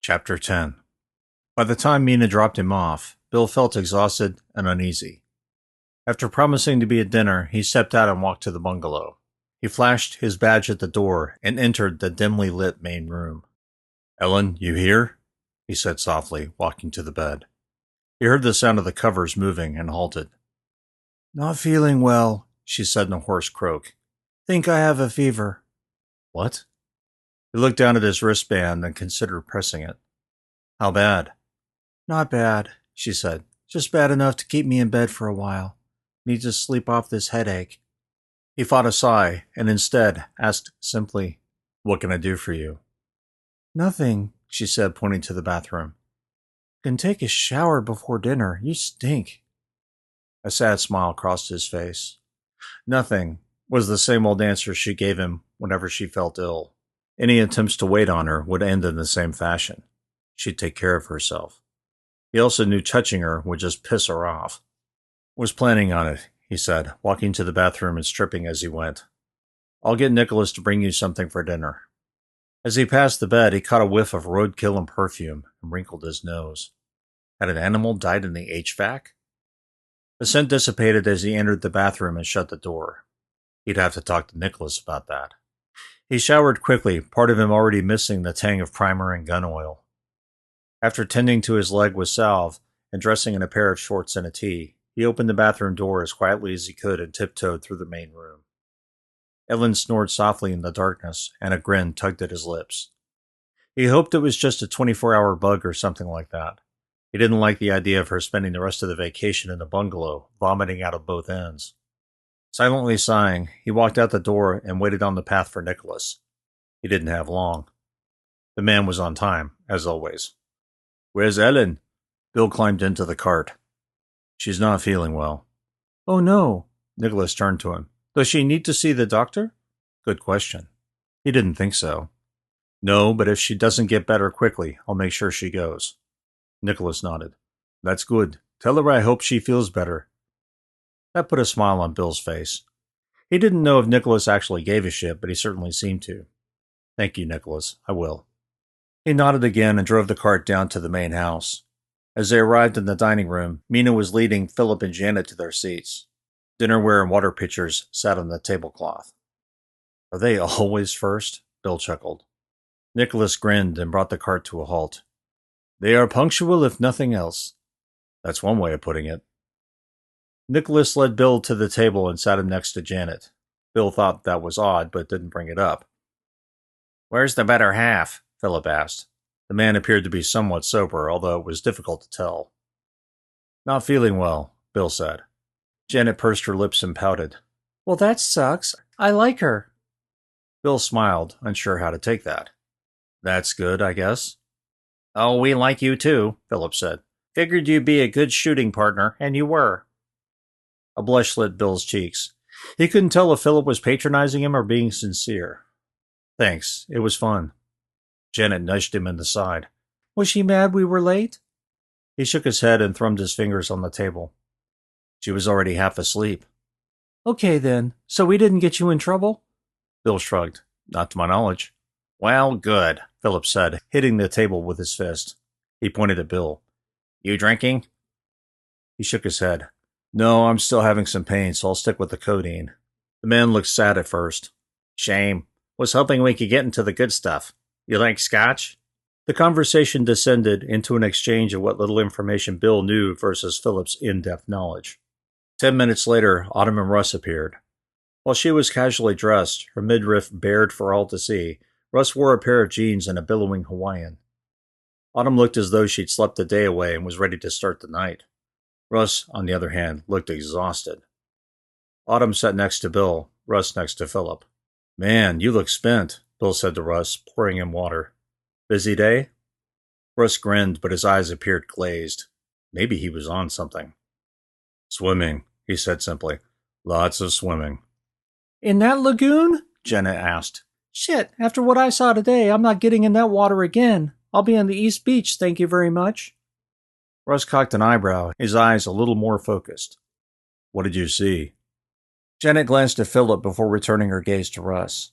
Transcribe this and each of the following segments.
Chapter 10. By the time Mina dropped him off, Bill felt exhausted and uneasy. After promising to be at dinner, he stepped out and walked to the bungalow. He flashed his badge at the door and entered the dimly lit main room. "Ellen, you here?" he said softly, walking to the bed. He heard the sound of the covers moving and halted. "Not feeling well," she said in a hoarse croak. "Think I have a fever." "What?" He looked down at his wristband and considered pressing it. "How bad?" "Not bad," she said. "Just bad enough to keep me in bed for a while. Need to sleep off this headache." He fought a sigh and instead asked simply, "What can I do for you?" "Nothing," she said, pointing to the bathroom. "Can take a shower before dinner. You stink." A sad smile crossed his face. "Nothing" was the same old answer she gave him whenever she felt ill. Any attempts to wait on her would end in the same fashion. She'd take care of herself. He also knew touching her would just piss her off. "Was planning on it," he said, walking to the bathroom and stripping as he went. "I'll get Nicholas to bring you something for dinner." As he passed the bed, he caught a whiff of roadkill and perfume and wrinkled his nose. Had an animal died in the HVAC? The scent dissipated as he entered the bathroom and shut the door. He'd have to talk to Nicholas about that. He showered quickly, part of him already missing the tang of primer and gun oil. After tending to his leg with salve and dressing in a pair of shorts and a tee, he opened the bathroom door as quietly as he could and tiptoed through the main room. Ellen snored softly in the darkness, and a grin tugged at his lips. He hoped it was just a 24-hour bug or something like that. He didn't like the idea of her spending the rest of the vacation in the bungalow, vomiting out of both ends. Silently sighing, he walked out the door and waited on the path for Nicholas. He didn't have long. The man was on time, as always. "Where's Ellen?" Bill climbed into the cart. "She's not feeling well." "Oh, no." Nicholas turned to him. "Does she need to see the doctor?" Good question. He didn't think so. "No, but if she doesn't get better quickly, I'll make sure she goes." Nicholas nodded. "That's good. Tell her I hope she feels better." That put a smile on Bill's face. He didn't know if Nicholas actually gave a shit, but he certainly seemed to. "Thank you, Nicholas. I will." He nodded again and drove the cart down to the main house. As they arrived in the dining room, Mina was leading Philip and Janet to their seats. Dinnerware and water pitchers sat on the tablecloth. "Are they always first?" Bill chuckled. Nicholas grinned and brought the cart to a halt. "They are punctual if nothing else." "That's one way of putting it." Nicholas led Bill to the table and sat him next to Janet. Bill thought that was odd, but didn't bring it up. "Where's the better half?" Philip asked. The man appeared to be somewhat sober, although it was difficult to tell. "Not feeling well," Bill said. Janet pursed her lips and pouted. "Well, that sucks. I like her." Bill smiled, unsure how to take that. "That's good, I guess." "Oh, we like you too," Philip said. "Figured you'd be a good shooting partner, and you were." A blush lit Bill's cheeks. He couldn't tell if Philip was patronizing him or being sincere. "Thanks. It was fun." Janet nudged him in the side. "Was she mad we were late?" He shook his head and thrummed his fingers on the table. "She was already half asleep." "Okay, then. So we didn't get you in trouble?" Bill shrugged. "Not to my knowledge." "Well, good," Philip said, hitting the table with his fist. He pointed at Bill. "You drinking?" He shook his head. "No, I'm still having some pain, so I'll stick with the codeine." The man looked sad at first. "Shame. Was hoping we could get into the good stuff. You like scotch?" The conversation descended into an exchange of what little information Bill knew versus Philip's in-depth knowledge. 10 minutes later, Autumn and Russ appeared. While she was casually dressed, her midriff bared for all to see, Russ wore a pair of jeans and a billowing Hawaiian. Autumn looked as though she'd slept the day away and was ready to start the night. Russ, on the other hand, looked exhausted. Autumn sat next to Bill, Russ next to Philip. "Man, you look spent," Bill said to Russ, pouring him water. "Busy day?" Russ grinned, but his eyes appeared glazed. Maybe he was on something. "Swimming," he said simply. "Lots of swimming." "In that lagoon?" Jenna asked. "Shit, after what I saw today, I'm not getting in that water again. I'll be on the East Beach, thank you very much." Russ cocked an eyebrow, his eyes a little more focused. "What did you see?" Janet glanced at Philip before returning her gaze to Russ.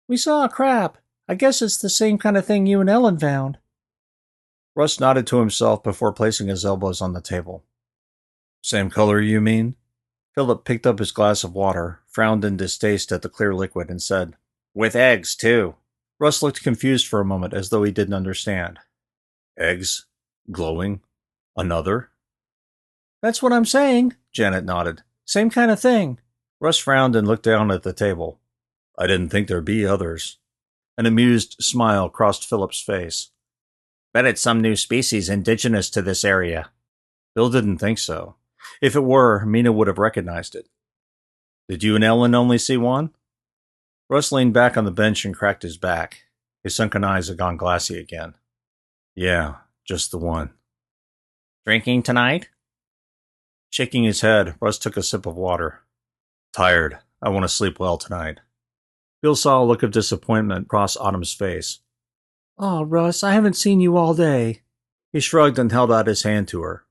"We saw a crab. I guess it's the same kind of thing you and Ellen found." Russ nodded to himself before placing his elbows on the table. Same color, you mean? Philip picked up his glass of water, frowned in distaste at the clear liquid, and said, With eggs, too. Russ looked confused for a moment, as though he didn't understand. Eggs? Glowing? Another? That's what I'm saying, Janet nodded. Same kind of thing. Russ frowned and looked down at the table. I didn't think there'd be others. An amused smile crossed Philip's face. Bet it's some new species indigenous to this area. Bill didn't think so. If it were, Mina would have recognized it. Did you and Ellen only see one? Russ leaned back on the bench and cracked his back. His sunken eyes had gone glassy again. Yeah, just the one. Drinking tonight? Shaking his head, Russ took a sip of water. Tired. I want to sleep well tonight. Bill saw a look of disappointment cross Autumn's face. Oh, Russ, I haven't seen you all day. He shrugged and held out his hand to her.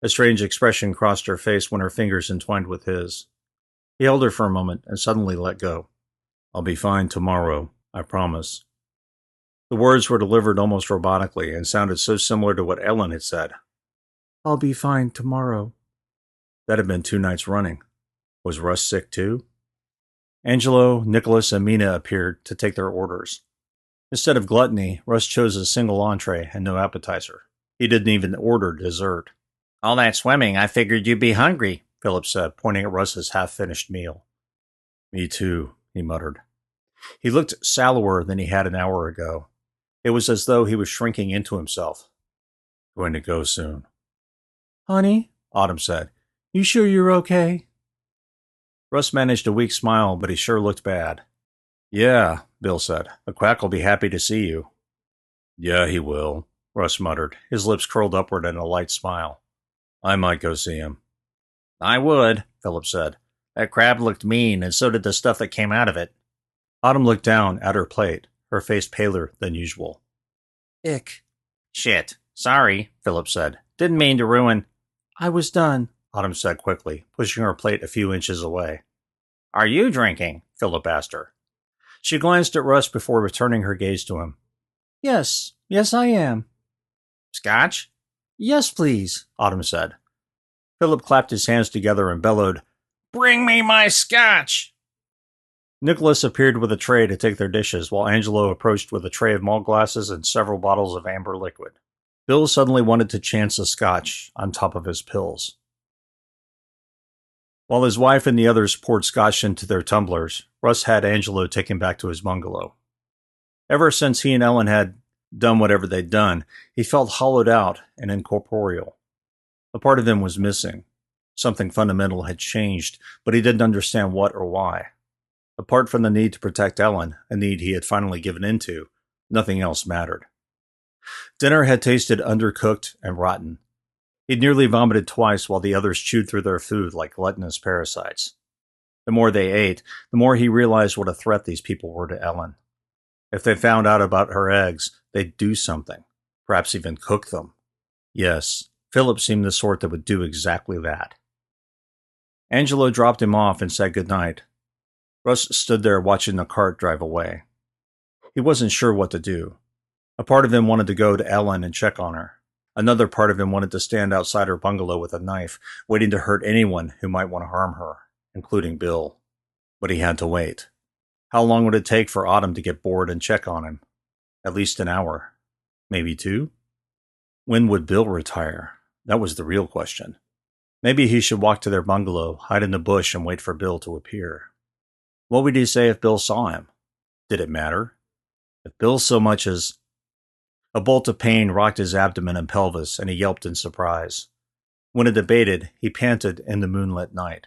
A strange expression crossed her face when her fingers entwined with his. He held her for a moment and suddenly let go. I'll be fine tomorrow, I promise. The words were delivered almost robotically and sounded so similar to what Ellen had said. I'll be fine tomorrow. That had been 2 nights running. Was Russ sick too? Angelo, Nicholas, and Mina appeared to take their orders. Instead of gluttony, Russ chose a single entree and no appetizer. He didn't even order dessert. All that swimming, I figured you'd be hungry, Philip said, pointing at Russ's half-finished meal. Me too, he muttered. He looked sallower than he had an hour ago. It was as though he was shrinking into himself. Going to go soon. Honey, Autumn said, you sure you're okay? Russ managed a weak smile, but he sure looked bad. Yeah, Bill said. The quack will be happy to see you. Yeah, he will, Russ muttered, his lips curled upward in a light smile. I might go see him. I would, Philip said. That crab looked mean, and so did the stuff that came out of it. Autumn looked down at her plate, her face paler than usual. Ick. Shit. Sorry, Philip said. Didn't mean to ruin. I was done, Autumn said quickly, pushing her plate a few inches away. Are you drinking? Philip asked her. She glanced at Russ before returning her gaze to him. Yes, I am. Scotch? Yes, please, Autumn said. Philip clapped his hands together and bellowed, Bring me my scotch! Nicholas appeared with a tray to take their dishes, while Angelo approached with a tray of malt glasses and several bottles of amber liquid. Bill suddenly wanted to chance a scotch on top of his pills. While his wife and the others poured scotch into their tumblers, Russ had Angelo take him back to his bungalow. Ever since he and Ellen had done whatever they'd done, he felt hollowed out and incorporeal. A part of him was missing. Something fundamental had changed, but he didn't understand what or why. Apart from the need to protect Ellen, a need he had finally given in to, nothing else mattered. Dinner had tasted undercooked and rotten. He'd nearly vomited twice while the others chewed through their food like gluttonous parasites. The more they ate, the more he realized what a threat these people were to Ellen. If they found out about her eggs, they'd do something, perhaps even cook them. Yes, Philip seemed the sort that would do exactly that. Angelo dropped him off and said goodnight. Russ stood there watching the cart drive away. He wasn't sure what to do. A part of him wanted to go to Ellen and check on her. Another part of him wanted to stand outside her bungalow with a knife, waiting to hurt anyone who might want to harm her, including Bill. But he had to wait. How long would it take for Autumn to get bored and check on him? At least an hour. Maybe 2? When would Bill retire? That was the real question. Maybe he should walk to their bungalow, hide in the bush, and wait for Bill to appear. What would he say if Bill saw him? Did it matter? If Bill so much as... A bolt of pain rocked his abdomen and pelvis, and he yelped in surprise. When it abated, he panted in the moonlit night.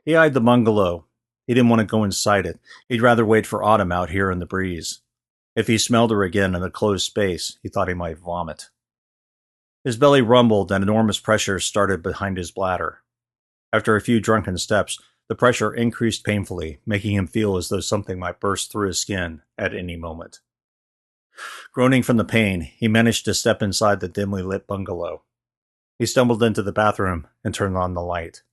He eyed the bungalow. He didn't want to go inside it. He'd rather wait for Autumn out here in the breeze. If he smelled her again in a closed space, he thought he might vomit. His belly rumbled and enormous pressure started behind his bladder. After a few drunken steps, the pressure increased painfully, making him feel as though something might burst through his skin at any moment. Groaning from the pain, he managed to step inside the dimly lit bungalow. He stumbled into the bathroom and turned on the light.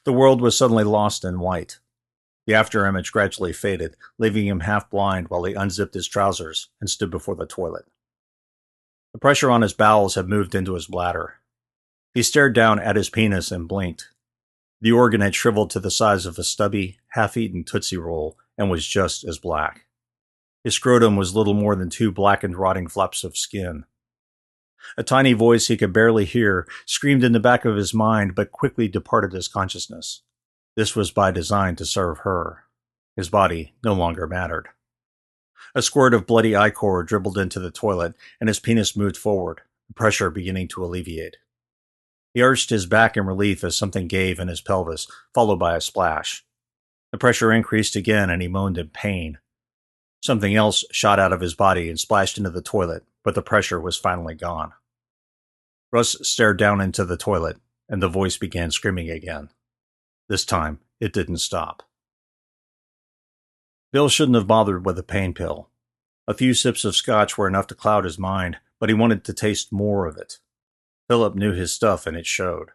The world was suddenly lost in white. The afterimage gradually faded, leaving him half blind while he unzipped his trousers and stood before the toilet. The pressure on his bowels had moved into his bladder. He stared down at his penis and blinked. The organ had shriveled to the size of a stubby, half-eaten Tootsie Roll and was just as black. His scrotum was little more than two blackened, rotting flaps of skin. A tiny voice he could barely hear screamed in the back of his mind but quickly departed his consciousness. This was by design to serve her. His body no longer mattered. A squirt of bloody ichor dribbled into the toilet, and his penis moved forward, the pressure beginning to alleviate. He arched his back in relief as something gave in his pelvis, followed by a splash. The pressure increased again, and he moaned in pain. Something else shot out of his body and splashed into the toilet, but the pressure was finally gone. Russ stared down into the toilet, and the voice began screaming again. This time, it didn't stop. Bill shouldn't have bothered with a pain pill. A few sips of scotch were enough to cloud his mind, but he wanted to taste more of it. Philip knew his stuff, and it showed.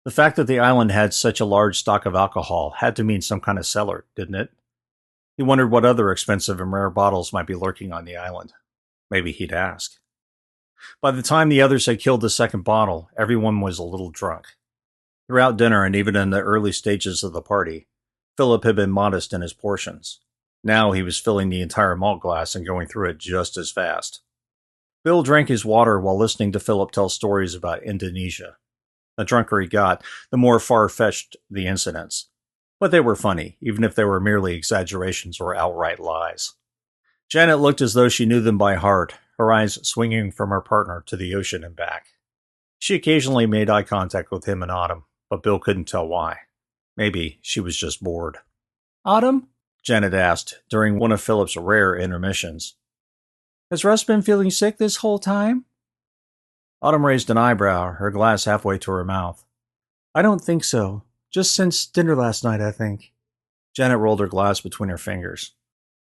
The fact that the island had such a large stock of alcohol had to mean some kind of cellar, didn't it? He wondered what other expensive and rare bottles might be lurking on the island. Maybe he'd ask. By the time the others had killed the second bottle, everyone was a little drunk. Throughout dinner and even in the early stages of the party, Philip had been modest in his portions. Now he was filling the entire malt glass and going through it just as fast. Bill drank his water while listening to Philip tell stories about Indonesia. The drunker he got, the more far-fetched the incidents. But they were funny, even if they were merely exaggerations or outright lies. Janet looked as though she knew them by heart, her eyes swinging from her partner to the ocean and back. She occasionally made eye contact with him and Autumn, but Bill couldn't tell why. Maybe she was just bored. "Autumn?" Janet asked during one of Philip's rare intermissions. "Has Russ been feeling sick this whole time?" Autumn raised an eyebrow, her glass halfway to her mouth. "I don't think so. Just since dinner last night, I think." Janet rolled her glass between her fingers.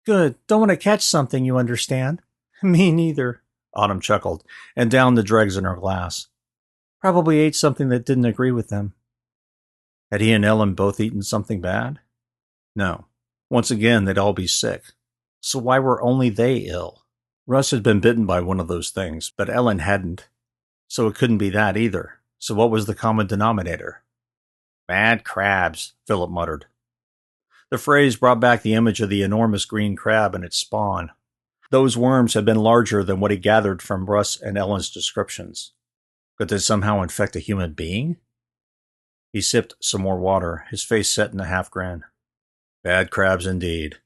"Good. Don't want to catch something, you understand?" "Me neither," Autumn chuckled, and downed the dregs in her glass. "Probably ate something that didn't agree with them." Had he and Ellen both eaten something bad? No. Once again, they'd all be sick. So why were only they ill? Russ had been bitten by one of those things, but Ellen hadn't. So it couldn't be that either. So what was the common denominator? "Bad crabs," Philip muttered. The phrase brought back the image of the enormous green crab and its spawn. Those worms had been larger than what he gathered from Russ and Ellen's descriptions. Could they somehow infect a human being? He sipped some more water, his face set in a half grin. Bad crabs indeed.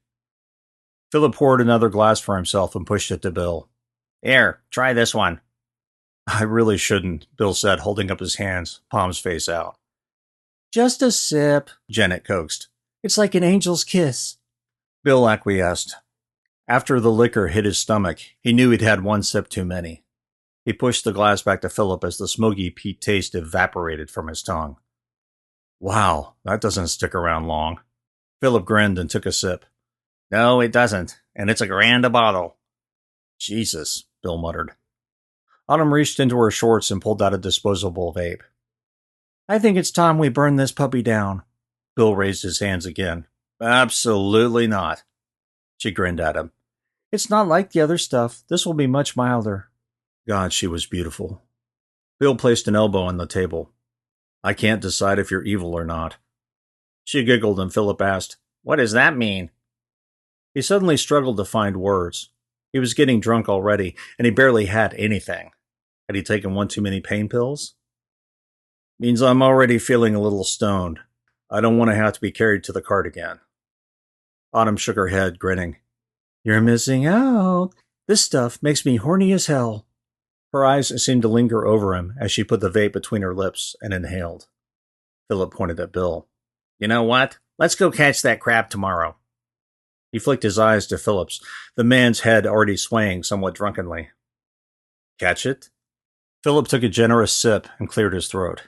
Philip poured another glass for himself and pushed it to Bill. "Here, try this one." "I really shouldn't," Bill said, holding up his hands, palms face out. "Just a sip," Janet coaxed. "It's like an angel's kiss." Bill acquiesced. After the liquor hit his stomach, he knew he'd had one sip too many. He pushed the glass back to Philip as the smoky peat taste evaporated from his tongue. "Wow, that doesn't stick around long." Philip grinned and took a sip. "No, it doesn't, and it's $1,000 a bottle." "Jesus," Bill muttered. Autumn reached into her shorts and pulled out a disposable vape. "I think it's time we burn this puppy down." Bill raised his hands again. "Absolutely not." She grinned at him. "It's not like the other stuff. This will be much milder." God, she was beautiful. Bill placed an elbow on the table. "I can't decide if you're evil or not." She giggled and Philip asked, "What does that mean?" He suddenly struggled to find words. He was getting drunk already, and he barely had anything. Had he taken one too many pain pills? "Means I'm already feeling a little stoned. I don't want to have to be carried to the cart again." Autumn shook her head, grinning. "You're missing out. This stuff makes me horny as hell." Her eyes seemed to linger over him as she put the vape between her lips and inhaled. Philip pointed at Bill. "You know what? Let's go catch that crab tomorrow." He flicked his eyes to Philip's, the man's head already swaying somewhat drunkenly. "Catch it?" Philip took a generous sip and cleared his throat.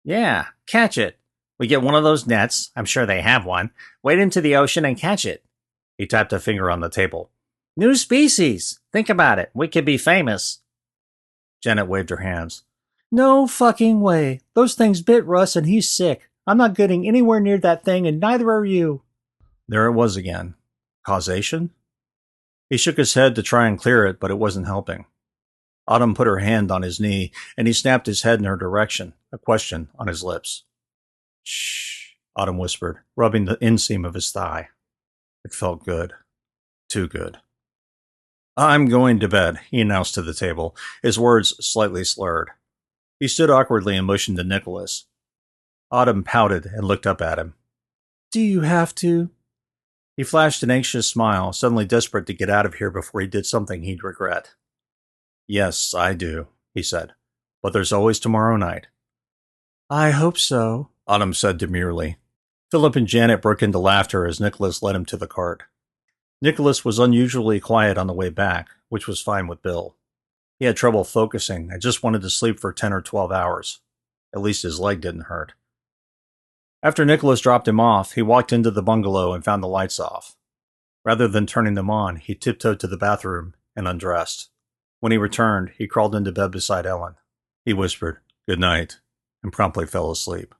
"Yeah, catch it. We get one of those nets, I'm sure they have one, wade into the ocean and catch it." He tapped a finger on the table. "New species! Think about it. We could be famous." Janet waved her hands. "No fucking way. Those things bit Russ and he's sick. I'm not getting anywhere near that thing and neither are you." There it was again. Causation? He shook his head to try and clear it, but it wasn't helping. Autumn put her hand on his knee, and he snapped his head in her direction, a question on his lips. Shh, Autumn whispered, rubbing the inseam of his thigh. It felt good. Too good. I'm going to bed, he announced to the table, his words slightly slurred. He stood awkwardly and motioned to Nicholas. Autumn pouted and looked up at him. Do you have to? He flashed an anxious smile, suddenly desperate to get out of here before he did something he'd regret. Yes, I do, he said. But there's always tomorrow night. I hope so, Autumn said demurely. Philip and Janet broke into laughter as Nicholas led him to the cart. Nicholas was unusually quiet on the way back, which was fine with Bill. He had trouble focusing and just wanted to sleep for 10 or 12 hours. At least his leg didn't hurt. After Nicholas dropped him off, he walked into the bungalow and found the lights off. Rather than turning them on, he tiptoed to the bathroom and undressed. When he returned, he crawled into bed beside Ellen. He whispered, "Good night," and promptly fell asleep.